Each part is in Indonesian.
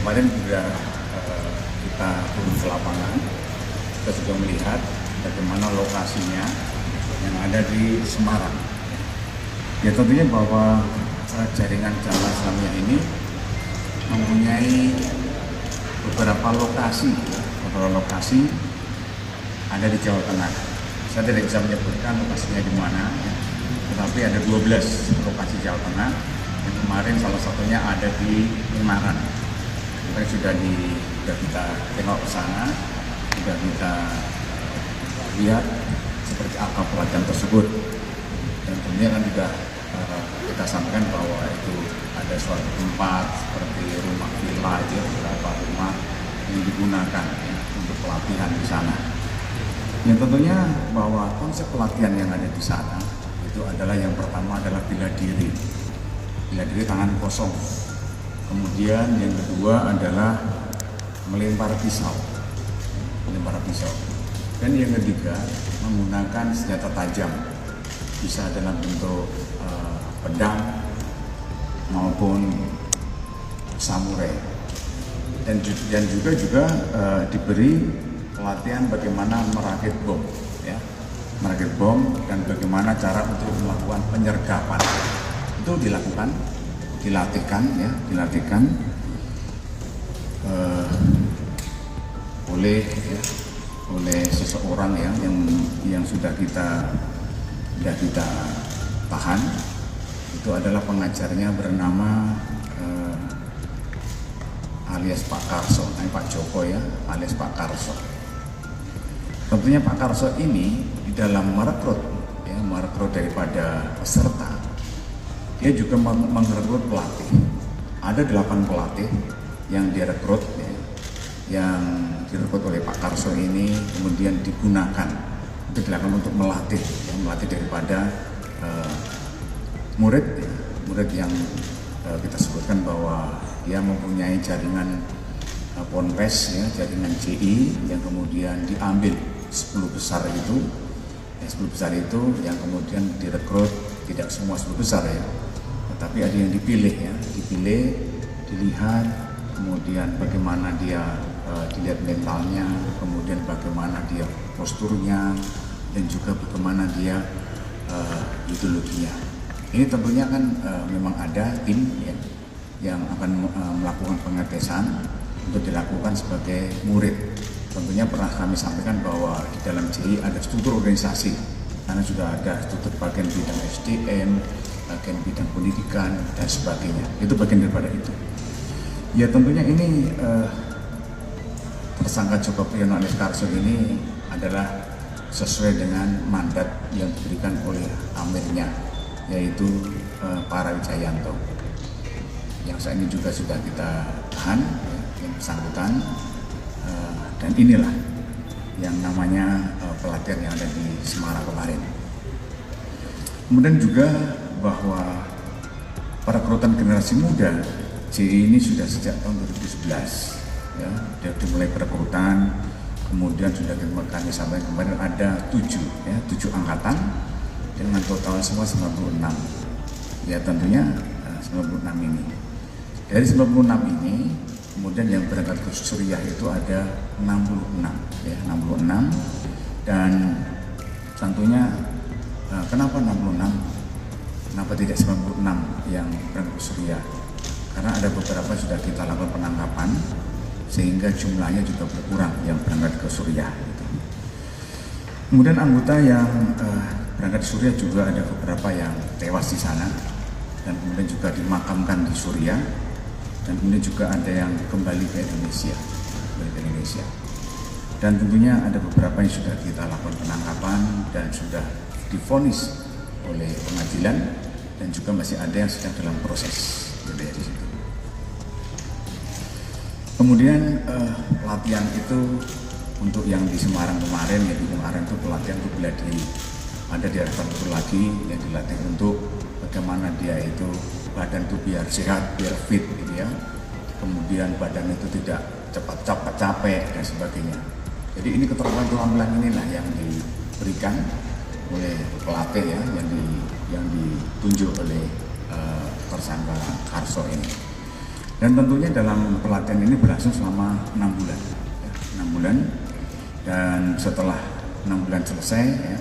kemarin sudah kita turun ke lapangan, kita sudah melihat bagaimana lokasinya yang ada di Semarang. Ya tentunya bahwa jaringan Jamaah Islamiyah ini mempunyai beberapa lokasi ada di Jawa Tengah. Saya tidak bisa menyebutkan lokasinya di mana, tetapi ada 12 lokasi Jawa Tengah. Yang kemarin salah satunya ada di Ungaran. Sudah kita tengok ke sana, sudah kita lihat seperti apa pelatihan tersebut. Dan tentunya kan juga kita sampaikan bahwa itu ada suatu tempat seperti rumah villa, itu beberapa rumah yang digunakan ya, untuk pelatihan di sana. Yang tentunya bahwa konsep pelatihan yang ada di sana itu adalah yang pertama adalah bela diri tangan kosong. Kemudian yang kedua adalah melempar pisau. Dan yang ketiga menggunakan senjata tajam, bisa dalam bentuk pedang maupun samurai. Dan juga diberi pelatihan bagaimana merakit bom, ya, merakit bom dan bagaimana cara untuk melakukan penyergapan. Itu dilakukan, dilatihkan oleh seseorang yang sudah kita tahan. Itu adalah pengajarnya bernama alias Pak Karso, Pak Joko ya, alias Pak Karso. Tentunya Pak Karso ini di dalam merekrut daripada peserta, dia juga merekrut pelatih. Ada 8 pelatih yang direkrut, ya, yang direkrut oleh Pak Karso ini kemudian digunakan untuk melatih daripada murid yang kita sebutkan bahwa dia mempunyai jaringan ponpes, ya, jaringan CI yang kemudian diambil 10 besar itu. 10 besar itu yang kemudian direkrut, tidak semua 10 besar ya, tetapi ada yang dipilih, dilihat, kemudian bagaimana dia dilihat mentalnya, kemudian bagaimana dia posturnya, dan juga bagaimana dia ideologinya. Ini tentunya kan memang ada tim ya, yang akan melakukan pengetesan untuk dilakukan sebagai murid. Tentunya pernah kami sampaikan bahwa di dalam JI ada struktur organisasi, karena sudah ada struktur bagian bidang SDM, bagian bidang pendidikan dan sebagainya. Itu bagian daripada itu. Ya tentunya ini tersangka Joko Priyono alias Karso ini adalah sesuai dengan mandat yang diberikan oleh amirnya, yaitu Para Wijayanto. Yang saat ini juga sudah kita tahan, yang bersangkutan, dan inilah yang namanya pelatihan yang ada di Semarang kemarin. Kemudian juga bahwa perekrutan generasi muda JI ini sudah sejak tahun 2011, ya, dia dimulai perekrutan, kemudian sudah kami sampaikan kemarin ada 7 angkatan dengan total semua 96. Ya tentunya 96 ini. Dari 96 ini kemudian yang berangkat ke Suriah itu ada 66, ya, 66. Dan tentunya kenapa 66? Kenapa tidak 96 yang berangkat ke Suriah? Karena ada beberapa sudah kita lakukan penangkapan sehingga jumlahnya juga berkurang yang berangkat ke Suriah. Kemudian anggota yang berangkat ke Suriah juga ada beberapa yang tewas di sana dan kemudian juga dimakamkan di Suriah, dan kemudian juga ada yang kembali ke Indonesia. Dan tentunya ada beberapa yang sudah kita lakukan penangkapan dan sudah divonis oleh pengadilan, dan juga masih ada yang sedang dalam proses di situ. Kemudian pelatihan itu untuk yang di Semarang kemarin, ya, di Semarang itu pelatihan untuk bela diri. Ada di satu lagi yang dilatih untuk bagaimana dia itu badan itu biar sehat, biar fit gitu ya. Kemudian badan itu tidak cepat capek dan sebagainya. Jadi ini keterampilan inilah yang diberikan oleh pelatih ya, yang ditunjuk oleh tersangka Karso ini. Dan tentunya dalam pelatihan ini berlangsung selama 6 bulan, ya, 6 bulan. Dan setelah 6 bulan selesai, ya,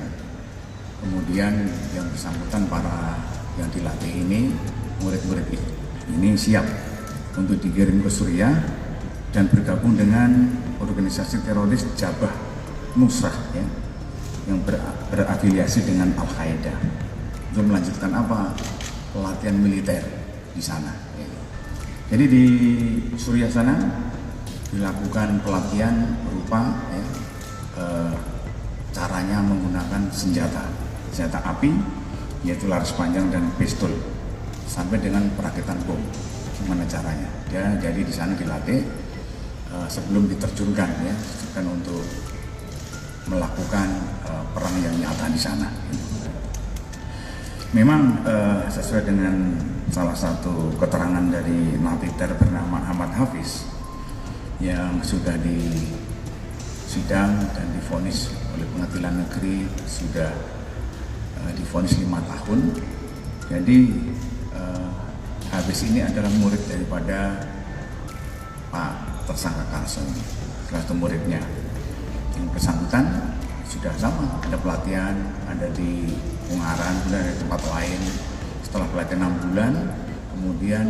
kemudian yang bersangkutan para yang dilatih ini, murid-murid ini siap untuk dikirim ke Suriah dan bergabung dengan organisasi teroris Jabhat Nusrah, ya, yang berafiliasi dengan Al-Qaeda untuk melanjutkan apa? Pelatihan militer di sana. Ya. Jadi di Suriah sana dilakukan pelatihan berupa, ya, caranya menggunakan senjata api, yaitu laras panjang dan pistol, sampai dengan perakitan bom. Gimana caranya? Ya, jadi di sana dilatih sebelum diterjunkan, ya, untuk melakukan perang yang nyata di sana. Memang sesuai dengan salah satu keterangan dari napiter bernama Ahmad Hafiz yang sudah disidang dan divonis oleh pengadilan negeri, sudah divonis 5 tahun. Jadi Hafiz ini adalah murid daripada Pak tersangka Karso ini, salah satu muridnya. Yang bersangkutan sudah sama, ada pelatihan, ada di Ungaran, kemudian ada di tempat lain. Setelah pelatihan 6 bulan, kemudian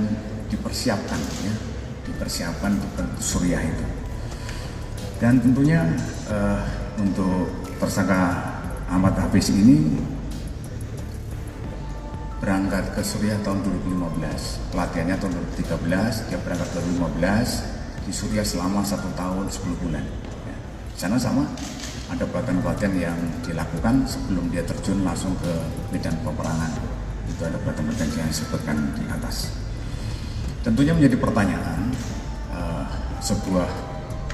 dipersiapkan, ya, untuk ke Suriah itu. Dan tentunya untuk tersangka Ahmad Hafiz ini berangkat ke Suriah tahun 2015, pelatihannya tahun 2013, dia berangkat 2015, di Suriah selama 1 tahun 10 bulan. Ya. Di sana sama, ada pelatihan-pelatihan yang dilakukan sebelum dia terjun langsung ke medan peperangan. Itu ada pelatihan-pelatihan yang disebutkan di atas. Tentunya menjadi pertanyaan, sebuah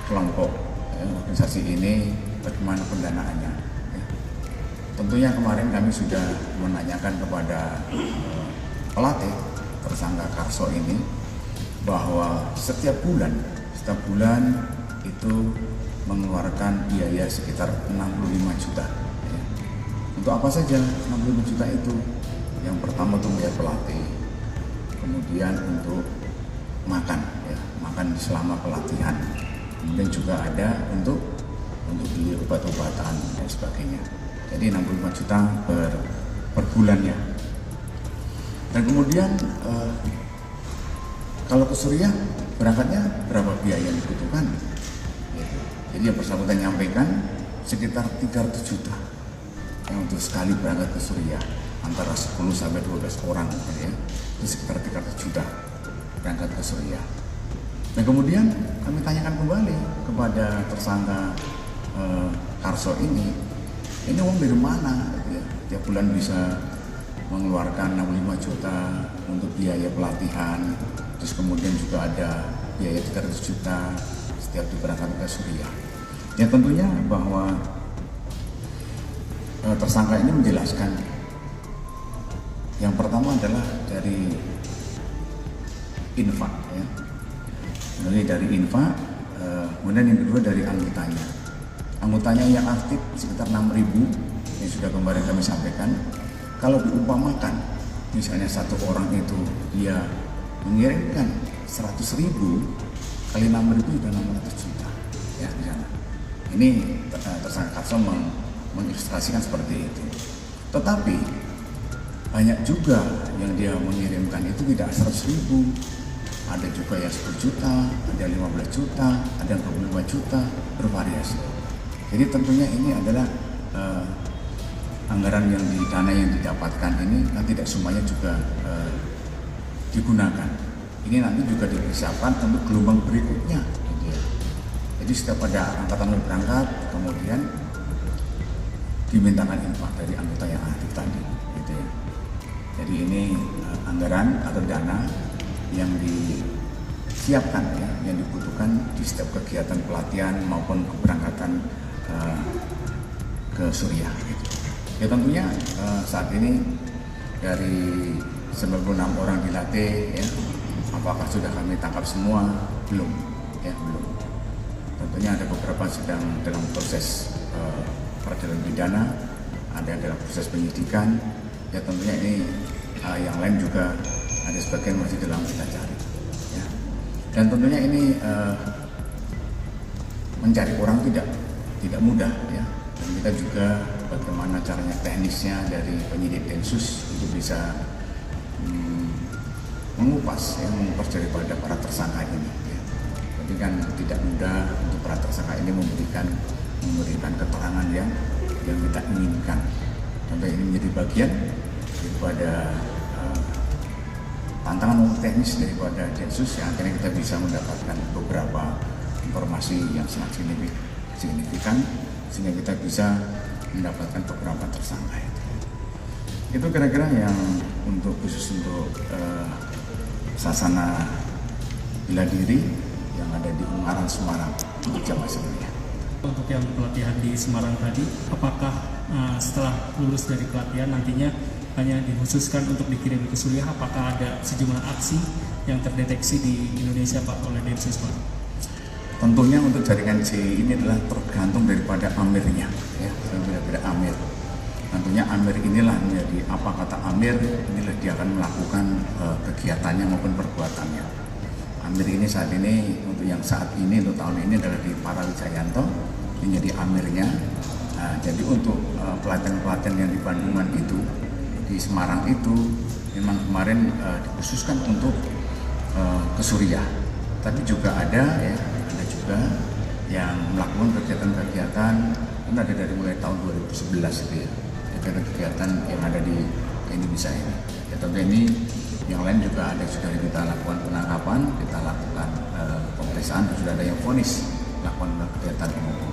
kelompok, ya, organisasi ini bagaimana pendanaannya. Ya. Tentunya kemarin kami sudah menanyakan kepada pelatih tersangka Karso ini bahwa setiap bulan itu mengeluarkan biaya sekitar 65 juta. Ya. Untuk apa saja 65 juta itu? Yang pertama untuk bayar pelatih, kemudian untuk makan, ya, makan selama pelatihan, kemudian juga ada untuk beli obat-obatan dan sebagainya. Jadi 65 juta per bulannya. Dan kemudian kalau ke Suriah berangkatnya berapa biaya yang dibutuhkan? Jadi yang bersangkutan menyampaikan sekitar 300 juta yang untuk sekali berangkat ke Suriah, antara 10 sampai 12 orang, ya, itu sekitar 300 juta berangkat ke Suriah. Dan kemudian kami tanyakan kembali kepada tersangka Karso ini uang dari mana? Gitu ya. Tiap bulan bisa mengeluarkan 65 juta untuk biaya pelatihan, terus kemudian juga ada biaya 300 juta setiap diberangkatkan ke Suriah. Ya tentunya bahwa tersangka ini menjelaskan yang pertama adalah dari infak, ya. Kemudian dari infak, kemudian yang kedua dari anggotanya yang aktif sekitar 6.000 yang sudah kemarin kami sampaikan. Kalau diumpamakan misalnya satu orang itu dia mengirimkan 100.000 kali 6.000 sudah 600 juta, ya, di sana. Ini tersangka Karso mengilustrasikan seperti itu. Tetapi banyak juga yang dia mengirimkan itu tidak 100.000, ada juga yang 10 juta, ada 15 juta, ada 25 juta, bervariasi. Jadi tentunya ini adalah anggaran dana yang didapatkan ini kan tidak semuanya juga digunakan. Ini nanti juga dipersiapkan untuk gelombang berikutnya. Gitu ya. Jadi setiap ada angkatan yang berangkat, kemudian dimintakan infak dari anggota yang aktif tadi. Gitu ya. Jadi ini anggaran atau dana yang disiapkan, ya, yang dibutuhkan di setiap kegiatan pelatihan maupun keberangkatan ke Suriah. Gitu. Ya tentunya saat ini dari 96 orang dilatih, ya, apakah sudah kami tangkap semua? Belum, ya, belum. Tentunya ada beberapa sedang dalam proses peradilan pidana, ada dalam proses penyidikan. Ya tentunya ini yang lain juga ada sebagian masih dalam kita cari. Ya. Dan tentunya ini mencari orang tidak mudah ya. Dan kita juga bagaimana caranya teknisnya dari penyidik Densus untuk bisa mengupas daripada para tersangka ini. Ya. Jadi kan tidak mudah untuk para tersangka ini memberikan keterangan yang kita inginkan. Contoh ini menjadi bagian daripada tantangan teknis daripada Densus yang akhirnya kita bisa mendapatkan beberapa informasi yang sangat signifikan sehingga kita bisa mendapatkan beberapa tersangka itu kira-kira yang khusus untuk Sasana Bela Diri yang ada di Ungaran, Semarang, Jawa Tengah. Untuk yang pelatihan di Semarang tadi, apakah setelah lulus dari pelatihan nantinya hanya dikhususkan untuk dikirim ke Suriah? Apakah ada sejumlah aksi yang terdeteksi di Indonesia Pak oleh Densus Pak? Tentunya untuk jaringan C ini adalah tergantung daripada amirnya, ya, berbeda amir. Tentunya amir inilah menjadi apa kata amir, inilah dia akan melakukan kegiatannya maupun perbuatannya. Amir ini saat ini untuk tahun ini adalah di Parawijayanto, ini jadi amirnya. Nah, jadi untuk pelatihan-pelatihan yang di Bandungan itu, di Semarang itu memang kemarin dikhususkan untuk ke Suriah, tapi juga ada juga yang melakukan kegiatan-kegiatan kan ada dari mulai tahun 2011 itu ya, kegiatan yang ada di Indonesia ini. Ya tentu ini yang lain juga ada, sudah kita lakukan penangkapan, kita lakukan pemeriksaan, sudah ada yang vonis lakukan kegiatan umum.